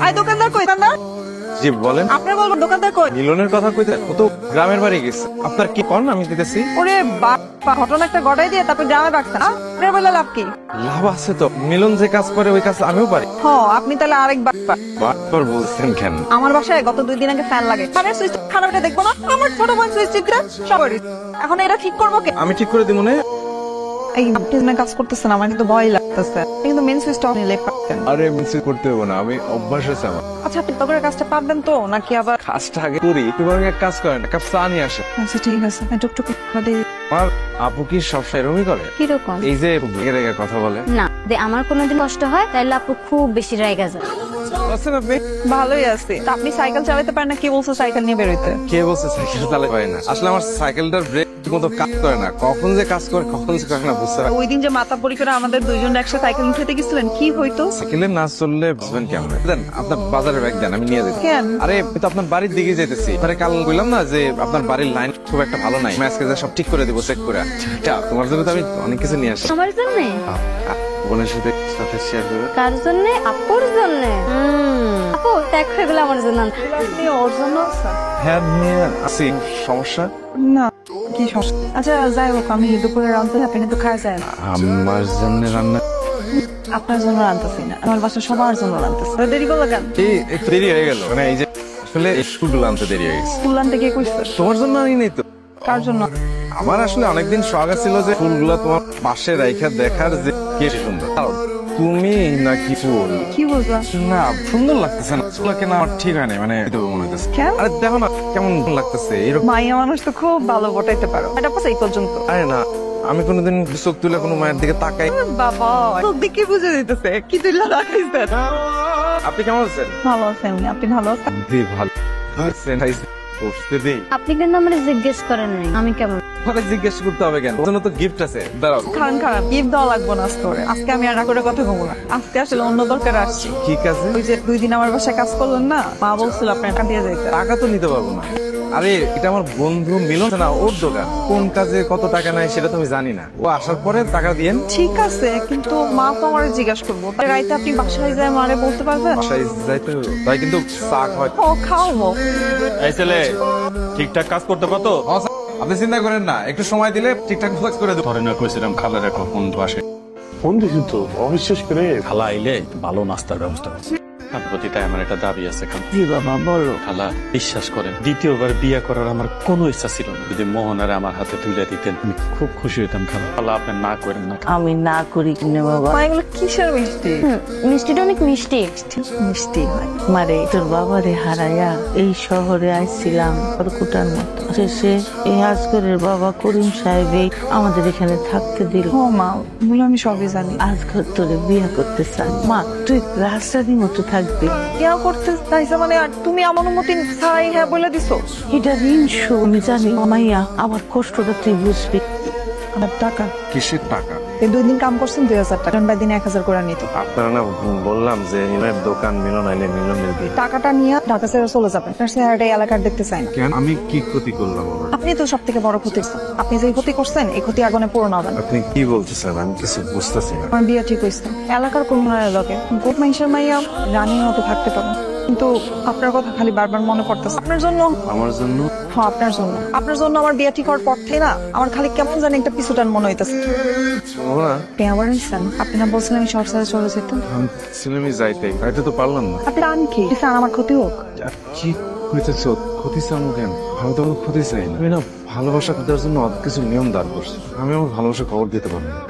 I দোকানদার কই? দোকানদার জি বলেন। আপনার বলবো দোকানদার কই? মিলনের কথা কইতে ও তো গ্রামের বাড়ি গেছে। আপনার কি কোন আমি দিতেছি। ওরে বাবা, ঘটনা একটা ঘটাই দিয়ে তারপর গ্রামে বাগতা। আপনার বলে লাভ কি? লাভ আছে তো, মিলন যে কাজ করে ওই কাজ আমিও পারি। হ, আপনি তাহলে আরেক বাপ্পা। বারবার বলছেন কেন? আমার বাসায় গত 2 দিন আগে ফ্যান লাগে, ফ্যানের সুইচ খারাপটা দেখবো না? আমার ছোট বোন সুইচ টিপটা সবারই। এখন এটা ঠিক করবো কে? আমি ঠিক করে দিব না। এই আপনি যেন কাজ করতেছেন, আমার কিন্তু ভয় লাগতেছে। কিন্তু মেন সুইচটা অন নিলে পারতেন। আরে মিছিল করতে হবে না, আমি অভ্যাস আছে আমার। আচ্ছা, আপনি তবে কাজটা পারবেন তো নাকি আবার? কাজটা আগে করি, বরং এক কাজ করেন, এক কাপ চা নিয়ে আসেন। আচ্ছা ঠিক আছে, টুকটুক করে আমার আপু কি সবসময় এরকমই করে? কিরকম? এই যে রেগে রেগে কথা বলে। না, যে আমার কোনোদিন কষ্ট হয় তাহলে আপু খুব বেশি রাইগা যায়। আছেন আপনি? ভালোই আছে। তা আপনি সাইকেল চালাতে পারেন না? কি বলছো সাইকেল নিয়ে বেরোইতে? কে বলছে সাইকেল চালাতে পারি না? আসলে আমার সাইকেলটার ব্রেক মতো কাজ করে না, কখন যে কাজ করে কখন যে করে না বুঝতে পারি। ওই দিন যে মাথা পরি করে আমাদের দুইজন একসাথে সাইকেল উঠাতে গেছিলেন, কি হইতো? সাইকেলে না চললে বুঝবেন কেমন? দেন আপনার বাজারের ব্যাগ দেন, আমি নিয়ে যাই। কেন? আরে আমি তো আপনার বাড়ির দিকে যেতেছি। আরে কাল বললাম না যে আপনার বাড়ির লাইন খুব একটা ভালো নাই, আমি আজকে যা সব ঠিক করে দিব চেক করে। এটা তোমার জন্য তো আমি অনেক কিছু নিয়ে আসি। আমার জন্য? বোনের সাথে শেয়ার করে। কার জন্য? আপুর জন্য। আপু দেখো এগুলো আমার জন্য। আপনি ওর জন্য আছে? হ্যাঁ নিয়ে আসি। সমস্যা? না, কি সমস্যা? আচ্ছা যাই হোক, আমি দুপুরে রাঁধতে আপনি কিন্তু খাওয়া যায় না। আমার জন্য রান্না? আপনার জন্য রাঁধতেছি না, আমার বাসা সবার জন্য রাঁধতেছি। দেরি করলো কেন? এই একটু দেরি হয়ে গেল, মানে এই যে আসলে স্কুলগুলো আনতে দেরি হয়ে গেছে। স্কুল আনতে গিয়ে কইছে? তোমার জন্য আনি নাই তো। কার জন্য? আমার আসলে অনেকদিন শখ ছিল যে ফুলগুলো তোমার পাশে রাইখা দেখার যে কি সুন্দর। তুমি নাকি ফুল? কি বুঝলাম না সুন্দর লাগতেছে না, ফুলগুলো কেন আমার ঠিক হয় না, মানে এটা মনে হইতেছে। কেন? আরে দেখো না কেমন লাগতেছে এরকম। মাইয়া মানুষ তো খুব ভালো ফটাইতে পারো, এটা পাস এই পর্যন্ত। আরে না, আমি কোনোদিন চোখ তুলে কোনো মায়ের দিকে তাকাই। বাবা তোর দিকে বুঝে দিতেছে কি তুইলা রাখিস। আপনি কেমন আছেন? ভালো আছেন? আপনি ভালো আছেন? জি ভালো আছেন। বসতে দেই। আপনি কিন্তু আমার জিজ্ঞেস করেন নাই আমি কেমন। তোমাকে জিজ্ঞেস করতে হবে কেন? ওর জন্য তো গিফট আছে, দাঁড়াও। খান খারাপ গিফট দেওয়া লাগবো না আজকে ওরে। আজকে আমি আর না করে কথা বলবো না, আজকে আসলে অন্য দরকার আসছি। ঠিক আছে, ওই যে 2 দিন আমার বাসায় কাজ করলেন না, মা বলছিল আপনার টাকা দিয়ে যাইতে। টাকা তো নিতে পারবো না। আরে এটা আমার বন্ধু মিলন না, ওর দোকান। কোন কাজে কত টাকা নেয় সেটা তো আমি জানি না। ও আসার পরে টাকা দিয়েন। ঠিক আছে, কিন্তু মা তো আমার জিজ্ঞাসা করবো। রাইতে আপনি বাসায় যায় মারে বলতে পারবেন? বাসায় যাইতে তাই কিন্তু চা হয়। ও খাওয়াবো। এই ছেলে ঠিকঠাক কাজ করতে পারতো? আপনি চিন্তা করেন না, একটু সময় দিলে ঠিকঠাক কাজ করে দেবো। ধরে না কইছিলাম খালা রেখো বন্ধু আসে। ফোন দিছি তো, অবিশ্বাস করে। খালা আইলে ভালো নাস্তার ব্যবস্থা করছি। তার প্রতি তাই আমার একটা দাবি আছে খালা। জি বাবা বলো। খালা বিশ্বাস করেন, দ্বিতীয়বার বিয়ে করার আমার কোনো ইচ্ছা ছিল না। যদি মোহনারে আমার হাতে তুলে দিতেন আমি খুব খুশি হইতাম খালা। খালা আপনি না করেন না। আমি না করি কিনে বাবা। মা এগুলো কিসের মিষ্টি? মিষ্টিটা অনেক মিষ্টি। মিষ্টি হয় মারে তোর বাবারে হারাইয়া এই শহরে আইছিলাম খড়কুটার মতো। শেষে এই আজগরের বাবা করিম সাহেব আমাদের এখানে থাকতে দিল। ও মা, এগুলো আমি সবই জানি। আজগর তোরে বিয়ে করতে চান। মা তুই রাস্তারই মতো থাকবি। কেয়া করতে চাইছে মানে? আর তুমি আমার অনুমতি ছাড়াই হ্যাঁ বলে দিছো? এটা ঋণ শোধ। আমি জানি মাইয়া আমার কষ্টটা তুই বুঝবি। আমার টাকা কিসের টাকা? এই 2 দিন কাম করছেন 2000 টাকা, বাই দিনে 1000 করে নিত। আপনারা না বললাম যে মিলনের দোকান, মিলন আইলে মিলনের দিই। টাকাটা নিয়ে ঢাকা ছেড়ে চলে যাবেন। আপনার চেহারাটা এই এলাকার দেখতে চাই না। কেন? আমি কি ক্ষতি করলাম আমার? আপনি তো সব থেকে বড় ক্ষতি করছেন। আপনি যে ক্ষতি করছেন এই ক্ষতি আগুনে পূরণ হবে না। আপনি কি বলতেছেন? আমি কিছু বুঝতেছি না। আমার বিয়ে ঠিক হয়েছে এলাকার কোন এলাকে গোট মাইশের মাইয়া রানীর মতো থাকতে পারেন, কিন্তু আপনার কথা খালি বারবার মনে পড়তেছে। আপনার জন্য, আমার জন্য? হ্যাঁ আপনার জন্য। আপনার জন্য আমার বিয়ে ঠিক হওয়ার পর থেকে না আমার খালি কেমন জানি একটা পিছুটান মনে হইতেছে। ওরা আপনি আবার নিচ্ছেন? আপনি না বলছেন আমি শহর ছেড়ে চলে যেতাম? আমি ছিলামই যাইতে তো পারলাম না। আপনি টান কি চান আমার ক্ষতি হোক? কি হইতেছ? ক্ষতি চানো কেন? আমি তো ক্ষতি চাই না। আমি না ভালোবাসা দেওয়ার জন্য অত কিছু নিয়ম দাঁড় করছি। আমি আমার ভালোবাসা খবর দিতে পারবো না।